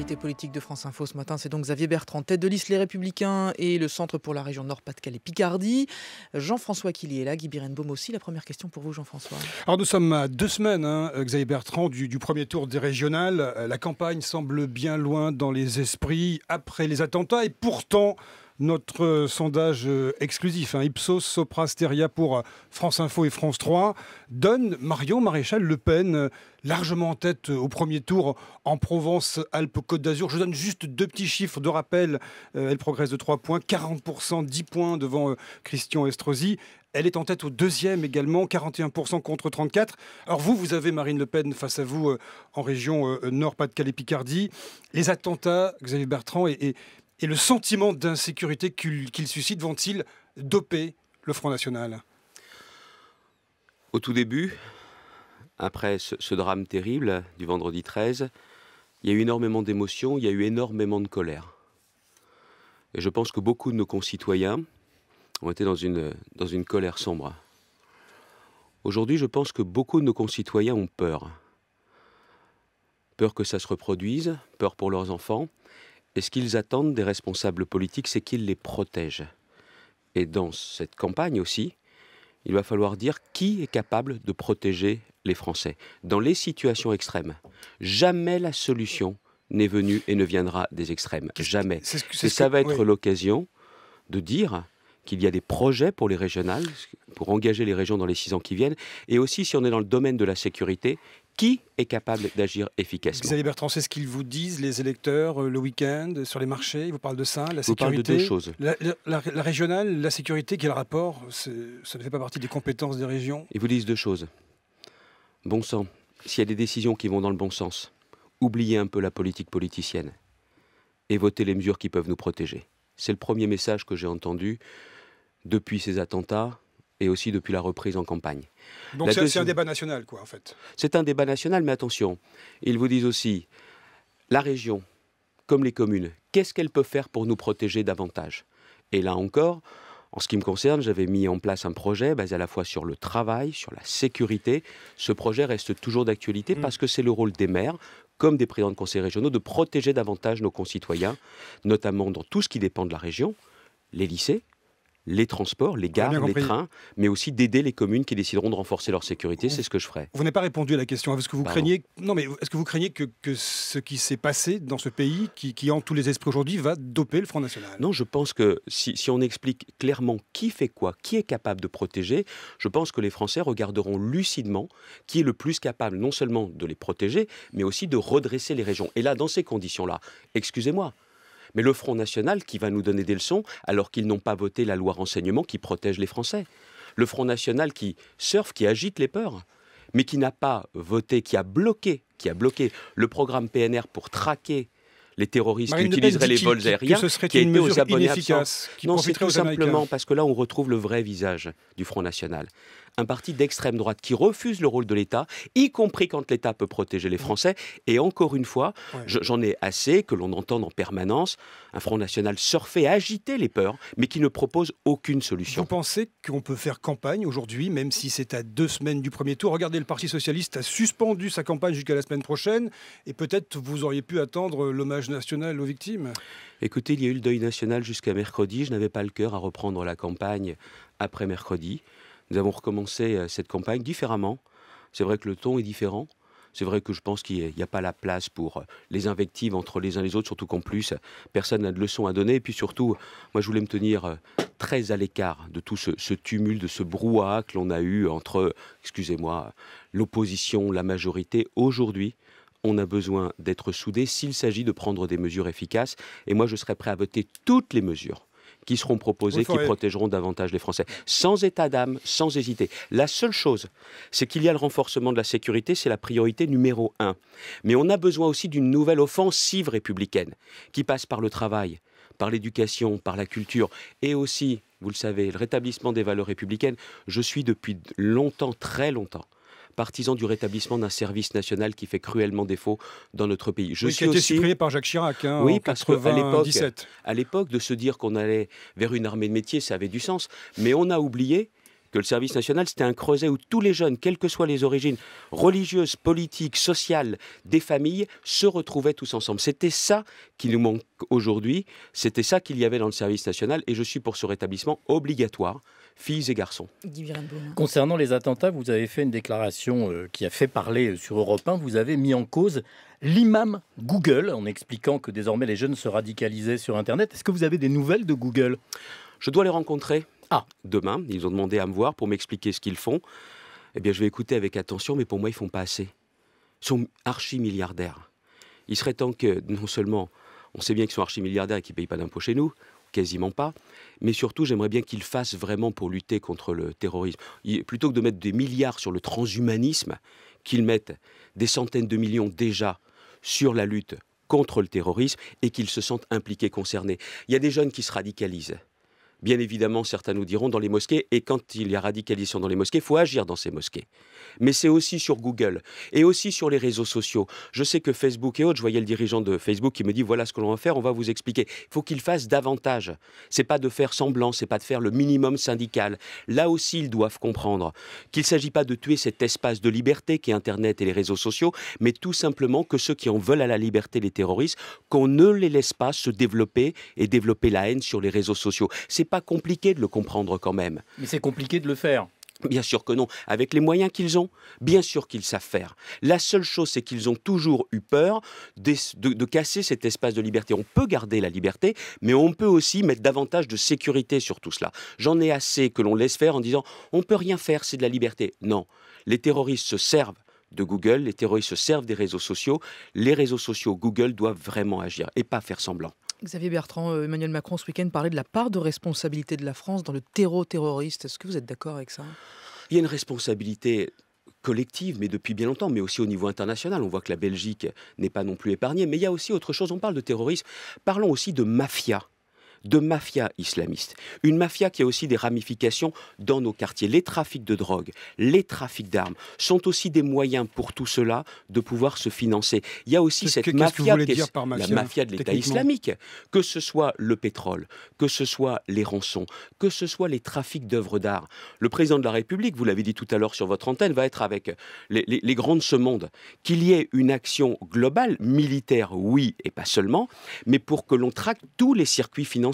L'invité politique de France Info ce matin, c'est donc Xavier Bertrand, tête de liste Les Républicains et le Centre pour la région Nord-Pas-de-Calais-Picardie. Jean-François Killy est là, Guy Birenbaum aussi. La première question pour vous, Jean-François. Alors nous sommes à 2 semaines, Xavier Bertrand, du premier tour des régionales. La campagne semble bien loin dans les esprits après les attentats et pourtant... Notre sondage exclusif, Ipsos Sopra Steria pour France Info et France 3, donne Marion Maréchal Le Pen largement en tête au premier tour en Provence-Alpes-Côte d'Azur. Je donne juste 2 petits chiffres de rappel. Elle progresse de 3 points, 40%, 10 points devant Christian Estrosi. Elle est en tête au deuxième également, 41% contre 34%. Alors vous avez Marine Le Pen face à vous en région Nord-Pas-de-Calais-Picardie. Les attentats, Xavier Bertrand, et le sentiment d'insécurité qu'il suscite vont-ils doper le Front National ? Au tout début, après ce drame terrible du vendredi 13, il y a eu énormément d'émotions, il y a eu énormément de colère. Et je pense que beaucoup de nos concitoyens ont été dans une colère sombre. Aujourd'hui, je pense que beaucoup de nos concitoyens ont peur. Peur que ça se reproduise, peur pour leurs enfants. Et ce qu'ils attendent des responsables politiques, c'est qu'ils les protègent. Et dans cette campagne aussi, il va falloir dire qui est capable de protéger les Français. Dans les situations extrêmes, jamais la solution n'est venue et ne viendra des extrêmes. Jamais. Ça va être l'occasion de dire qu'il y a des projets pour les régionales, pour engager les régions dans les 6 ans qui viennent. Et aussi, si on est dans le domaine de la sécurité, qui est capable d'agir efficacement ? Xavier Bertrand, c'est ce qu'ils vous disent, les électeurs, le week-end, sur les marchés. Ils vous parlent de ça, la sécurité. Vous parlez de 2 choses. La régionale, la sécurité, quel rapport ? Ça ne fait pas partie des compétences des régions. Ils vous disent 2 choses. Bon sang, s'il y a des décisions qui vont dans le bon sens, oubliez un peu la politique politicienne et votez les mesures qui peuvent nous protéger. C'est le premier message que j'ai entendu depuis ces attentats et aussi depuis la reprise en campagne. Donc c'est un débat national, quoi, en fait. C'est un débat national, mais attention, ils vous disent aussi, la région, comme les communes, qu'est-ce qu'elles peuvent faire pour nous protéger davantage ? Et là encore, en ce qui me concerne, j'avais mis en place un projet basé à la fois sur le travail, sur la sécurité. Ce projet reste toujours d'actualité parce que c'est le rôle des maires, comme des présidents de conseils régionaux, de protéger davantage nos concitoyens, notamment dans tout ce qui dépend de la région, les lycées, les transports, les gares, les trains, mais aussi d'aider les communes qui décideront de renforcer leur sécurité. C'est ce que je ferai. Vous n'avez pas répondu à la question. Est-ce que vous craignez, est-ce que vous craignez que ce qui s'est passé dans ce pays, qui hante tous les esprits aujourd'hui, va doper le Front National ? Non, je pense que si on explique clairement qui fait quoi, qui est capable de protéger, je pense que les Français regarderont lucidement qui est le plus capable non seulement de les protéger, mais aussi de redresser les régions. Et là, dans ces conditions-là, excusez-moi, mais le Front National qui va nous donner des leçons alors qu'ils n'ont pas voté la loi renseignement qui protège les Français. Le Front National qui surfe, qui agite les peurs, mais qui n'a pas voté, qui a bloqué le programme PNR pour traquer les terroristes qui utiliseraient les vols aériens, que ce serait qui a une été aux mesure abonnés inefficace, absents. Non, c'est tout simplement parce que là, on retrouve le vrai visage du Front National. Un parti d'extrême droite qui refuse le rôle de l'État, y compris quand l'État peut protéger les Français. Et encore une fois, j'en ai assez que l'on entende en permanence un Front National surfer, agiter les peurs, mais qui ne propose aucune solution. Vous pensez qu'on peut faire campagne aujourd'hui, même si c'est à 2 semaines du premier tour ? Regardez, le Parti Socialiste a suspendu sa campagne jusqu'à la semaine prochaine, et peut-être vous auriez pu attendre l'hommage national aux victimes. Écoutez, il y a eu le deuil national jusqu'à mercredi. Je n'avais pas le cœur à reprendre la campagne après mercredi. Nous avons recommencé cette campagne différemment. C'est vrai que le ton est différent. C'est vrai que je pense qu'il n'y a pas la place pour les invectives entre les uns et les autres, surtout qu'en plus, personne n'a de leçons à donner. Et puis surtout, moi, je voulais me tenir très à l'écart de tout ce tumulte, de ce brouhaha que l'on a eu entre, excusez-moi, l'opposition, la majorité. Aujourd'hui, on a besoin d'être soudés s'il s'agit de prendre des mesures efficaces. Et moi, je serais prêt à voter toutes les mesures qui seront proposées, qui protégeront davantage les Français. Sans état d'âme, sans hésiter. La seule chose, c'est qu'il y a le renforcement de la sécurité, c'est la priorité numéro 1. Mais on a besoin aussi d'une nouvelle offensive républicaine qui passe par le travail, par l'éducation, par la culture et aussi, vous le savez, le rétablissement des valeurs républicaines. Je suis depuis longtemps, très longtemps, partisan du rétablissement d'un service national qui fait cruellement défaut dans notre pays. Qui a été supprimé par Jacques Chirac en 1997. À l'époque, de se dire qu'on allait vers une armée de métier, ça avait du sens. Mais on a oublié que le service national, c'était un creuset où tous les jeunes, quelles que soient les origines religieuses, politiques, sociales, des familles, se retrouvaient tous ensemble. C'était ça qui nous manque aujourd'hui, c'était ça qu'il y avait dans le service national, et je suis pour ce rétablissement obligatoire, filles et garçons. Concernant les attentats, vous avez fait une déclaration qui a fait parler sur Europe 1. Vous avez mis en cause l'imam Google, en expliquant que désormais les jeunes se radicalisaient sur Internet. Est-ce que vous avez des nouvelles de Google ? Je dois les rencontrer demain. Ils ont demandé à me voir pour m'expliquer ce qu'ils font. Eh bien, je vais écouter avec attention, mais pour moi, ils ne font pas assez. Ils sont archi-milliardaires. Il serait temps que, non seulement, on sait bien qu'ils sont archi-milliardaires et qu'ils ne payent pas d'impôts chez nous, quasiment pas, mais surtout, j'aimerais bien qu'ils fassent vraiment pour lutter contre le terrorisme. Plutôt que de mettre des milliards sur le transhumanisme, qu'ils mettent des centaines de millions déjà sur la lutte contre le terrorisme et qu'ils se sentent impliqués, concernés. Il y a des jeunes qui se radicalisent. Bien évidemment, certains nous diront dans les mosquées, et quand il y a radicalisation dans les mosquées, il faut agir dans ces mosquées. Mais c'est aussi sur Google et aussi sur les réseaux sociaux. Je sais que Facebook et autres, je voyais le dirigeant de Facebook qui me dit voilà ce que l'on va faire, on va vous expliquer. Il faut qu'ils fassent davantage. C'est pas de faire semblant, c'est pas de faire le minimum syndical. Là aussi, ils doivent comprendre qu'il ne s'agit pas de tuer cet espace de liberté qu'est Internet et les réseaux sociaux, mais tout simplement que ceux qui en veulent à la liberté, les terroristes, qu'on ne les laisse pas se développer et développer la haine sur les réseaux sociaux. C'est pas compliqué de le comprendre quand même. Mais c'est compliqué de le faire. Bien sûr que non. Avec les moyens qu'ils ont, bien sûr qu'ils savent faire. La seule chose, c'est qu'ils ont toujours eu peur de casser cet espace de liberté. On peut garder la liberté, mais on peut aussi mettre davantage de sécurité sur tout cela. J'en ai assez que l'on laisse faire en disant « on ne peut rien faire, c'est de la liberté ». Non, les terroristes se servent de Google, les terroristes se servent des réseaux sociaux. Les réseaux sociaux, Google, doivent vraiment agir et pas faire semblant. Xavier Bertrand, Emmanuel Macron ce week-end parlait de la part de responsabilité de la France dans le terreau terroriste. Est-ce que vous êtes d'accord avec ça ? Il y a une responsabilité collective, mais depuis bien longtemps, mais aussi au niveau international. On voit que la Belgique n'est pas non plus épargnée, mais il y a aussi autre chose. On parle de terrorisme, parlons aussi de mafia islamiste. Une mafia qui a aussi des ramifications dans nos quartiers. Les trafics de drogue, les trafics d'armes sont aussi des moyens pour tout cela de pouvoir se financer. Il y a aussi cette mafia, la mafia de l'État islamique, que ce soit le pétrole, que ce soit les rançons, que ce soit les trafics d'œuvres d'art. Le président de la République, vous l'avez dit tout à l'heure sur votre antenne, va être avec les grands de ce monde. Qu'il y ait une action globale, militaire, oui, et pas seulement, mais pour que l'on traque tous les circuits financiers.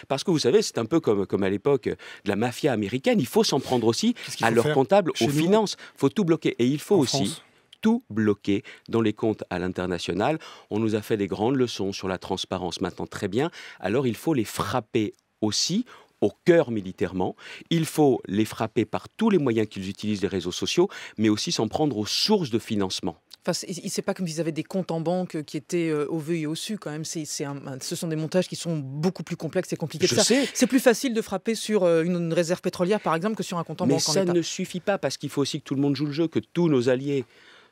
Parce que vous savez, c'est un peu comme à l'époque de la mafia américaine, il faut s'en prendre aussi à leurs comptables, aux finances. Il faut tout bloquer. Et il faut aussi tout bloquer dans les comptes à l'international. On nous a fait des grandes leçons sur la transparence maintenant, très bien. Alors il faut les frapper aussi au cœur militairement. Il faut les frapper par tous les moyens qu'ils utilisent, les réseaux sociaux, mais aussi s'en prendre aux sources de financement. Enfin, c'est pas comme s'ils avaient des comptes en banque qui étaient au vu et au su quand même. Ce sont des montages qui sont beaucoup plus complexes et compliqués que ça. C'est plus facile de frapper sur une réserve pétrolière par exemple que sur un compte en banque. Mais ça ne suffit pas parce qu'il faut aussi que tout le monde joue le jeu, que tous nos alliés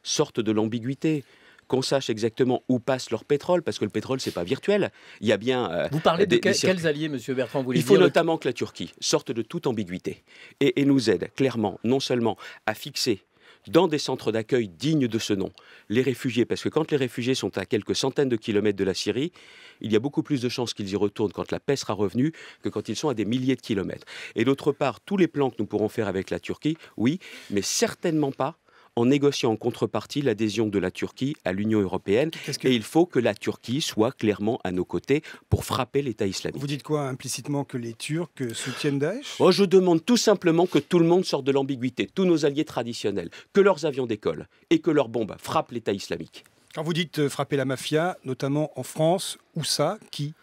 sortent de l'ambiguïté. Qu'on sache exactement où passe leur pétrole, parce que le pétrole, c'est pas virtuel. Il y a bien... Vous parlez de quels alliés, Monsieur Bertrand? Il faut notamment que la Turquie sorte de toute ambiguïté et nous aide clairement, non seulement à fixer dans des centres d'accueil dignes de ce nom les réfugiés, parce que quand les réfugiés sont à quelques centaines de kilomètres de la Syrie, il y a beaucoup plus de chances qu'ils y retournent quand la paix sera revenue que quand ils sont à des milliers de kilomètres. Et d'autre part, tous les plans que nous pourrons faire avec la Turquie, oui, mais certainement pas en négociant en contrepartie l'adhésion de la Turquie à l'Union européenne. Et il faut que la Turquie soit clairement à nos côtés pour frapper l'État islamique. Vous dites quoi implicitement? Que les Turcs soutiennent Daesh? Je demande tout simplement que tout le monde sorte de l'ambiguïté, tous nos alliés traditionnels, que leurs avions décollent et que leurs bombes frappent l'État islamique. Quand vous dites frapper la mafia, notamment en France, où ça? Qui?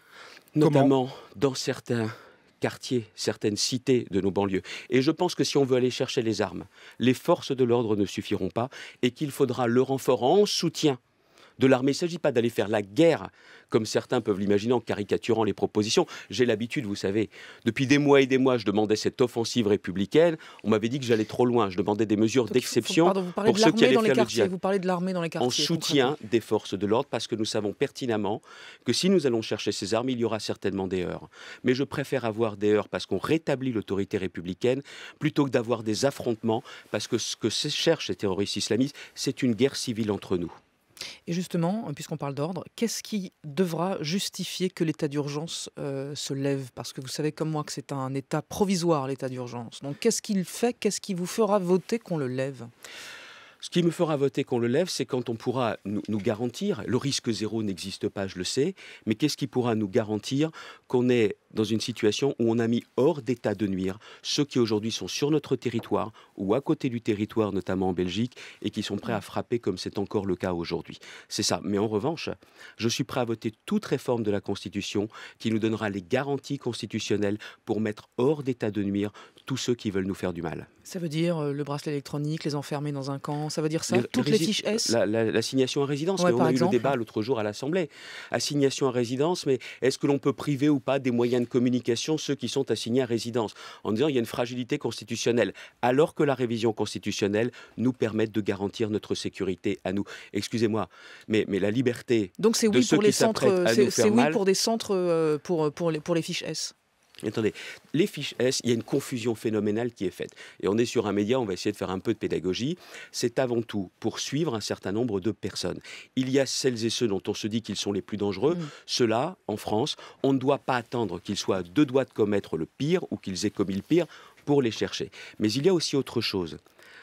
Notamment dans certains quartiers, certaines cités de nos banlieues. Et je pense que si on veut aller chercher les armes, les forces de l'ordre ne suffiront pas et qu'il faudra le renfort en soutien de l'armée. Il ne s'agit pas d'aller faire la guerre, comme certains peuvent l'imaginer en caricaturant les propositions. J'ai l'habitude, vous savez, depuis des mois et des mois, je demandais cette offensive républicaine. On m'avait dit que j'allais trop loin. Je demandais des mesures d'exception pour ceux qui allaient faire le djihad. Vous parlez de l'armée dans les quartiers. En soutien des forces de l'ordre, parce que nous savons pertinemment que si nous allons chercher ces armes, il y aura certainement des heurts. Mais je préfère avoir des heurts parce qu'on rétablit l'autorité républicaine, plutôt que d'avoir des affrontements, parce que ce que cherchent ces terroristes islamistes, c'est une guerre civile entre nous. Et justement, puisqu'on parle d'ordre, qu'est-ce qui devra justifier que l'état d'urgence se lève? Parce que vous savez comme moi que c'est un état provisoire, l'état d'urgence. Donc qu'est-ce qu'il fait? Qu'est-ce qui vous fera voter qu'on le lève? Ce qui me fera voter qu'on le lève, c'est quand on pourra nous garantir, le risque zéro n'existe pas, je le sais, mais qu'est-ce qui pourra nous garantir qu'on est dans une situation où on a mis hors d'état de nuire ceux qui aujourd'hui sont sur notre territoire ou à côté du territoire, notamment en Belgique, et qui sont prêts à frapper comme c'est encore le cas aujourd'hui. C'est ça. Mais en revanche, je suis prêt à voter toute réforme de la Constitution qui nous donnera les garanties constitutionnelles pour mettre hors d'état de nuire tous ceux qui veulent nous faire du mal. Ça veut dire le bracelet électronique, les enfermer dans un camp, ça veut dire ça? Toutes les fiches S? L'assignation à résidence, mais on a eu le débat l'autre jour à l'Assemblée. Assignation à résidence, mais est-ce que l'on peut priver ou pas des moyens de communication ceux qui sont assignés à résidence, en disant il y a une fragilité constitutionnelle, alors que la révision constitutionnelle nous permet de garantir notre sécurité à nous. Excusez-moi, mais la liberté. Donc c'est oui pour les centres, c'est oui pour des centres pour les fiches S. Attendez, les fiches S, il y a une confusion phénoménale qui est faite. Et on est sur un média, on va essayer de faire un peu de pédagogie. C'est avant tout pour suivre un certain nombre de personnes. Il y a celles et ceux dont on se dit qu'ils sont les plus dangereux. Ceux-là, en France, on ne doit pas attendre qu'ils soient à deux doigts de commettre le pire ou qu'ils aient commis le pire pour les chercher. Mais il y a aussi autre chose.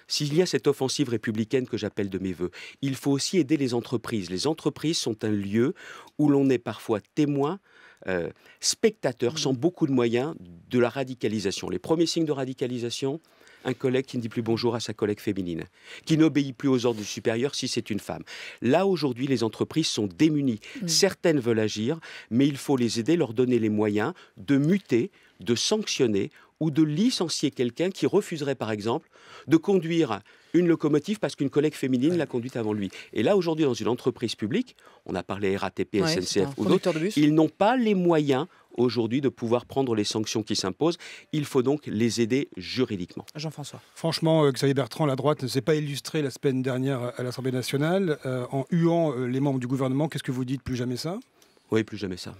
S'il y a cette offensive républicaine que j'appelle de mes voeux, il faut aussi aider les entreprises. Les entreprises sont un lieu où l'on est parfois témoin, spectateur, sans beaucoup de moyens, de la radicalisation. Les premiers signes de radicalisation, un collègue qui ne dit plus bonjour à sa collègue féminine, qui n'obéit plus aux ordres du supérieur si c'est une femme. Là, aujourd'hui, les entreprises sont démunies. Certaines veulent agir, mais il faut les aider, leur donner les moyens de muter, de sanctionner ou de licencier quelqu'un qui refuserait, par exemple, de conduire une locomotive parce qu'une collègue féminine l'a conduite avant lui. Et là, aujourd'hui, dans une entreprise publique, on a parlé RATP, SNCF ou d'autres, ils n'ont pas les moyens aujourd'hui de pouvoir prendre les sanctions qui s'imposent. Il faut donc les aider juridiquement. Jean-François. Franchement, Xavier Bertrand, la droite ne s'est pas illustrée la semaine dernière à l'Assemblée nationale en huant les membres du gouvernement. Qu'est-ce que vous dites? Plus jamais ça? Oui, plus jamais ça.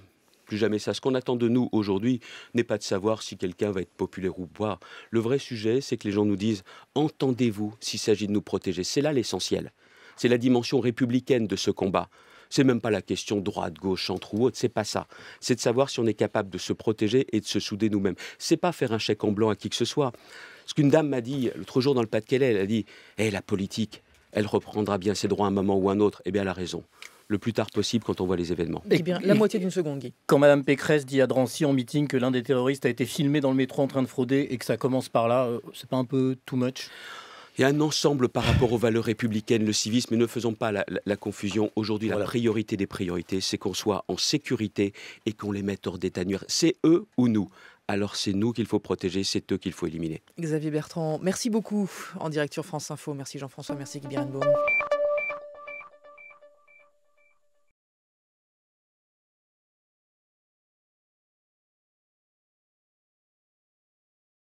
Plus jamais ça. Ce qu'on attend de nous aujourd'hui n'est pas de savoir si quelqu'un va être populaire ou pas. Le vrai sujet, c'est que les gens nous disent « Entendez-vous s'il s'agit de nous protéger ?» C'est là l'essentiel. C'est la dimension républicaine de ce combat. C'est même pas la question droite, gauche, centre ou autre, c'est pas ça. C'est de savoir si on est capable de se protéger et de se souder nous-mêmes. C'est pas faire un chèque en blanc à qui que ce soit. Ce qu'une dame m'a dit l'autre jour dans le Pas-de-Calais, elle a dit « la politique, elle reprendra bien ses droits à un moment ou à un autre. » Eh bien, elle a raison. Le plus tard possible quand on voit les événements. Eh bien, la moitié d'une seconde, Guy. Quand Mme Pécresse dit à Drancy en meeting que l'un des terroristes a été filmé dans le métro en train de frauder et que ça commence par là, c'est pas un peu too much? Il y a un ensemble par rapport aux valeurs républicaines, le civisme, mais ne faisons pas la confusion. Aujourd'hui, la priorité des priorités, c'est qu'on soit en sécurité et qu'on les mette hors d'état de nuire. C'est eux ou nous. Alors c'est nous qu'il faut protéger, c'est eux qu'il faut éliminer. Xavier Bertrand, merci beaucoup en direct sur France Info. Merci Jean-François, merci Guy Birenbaum.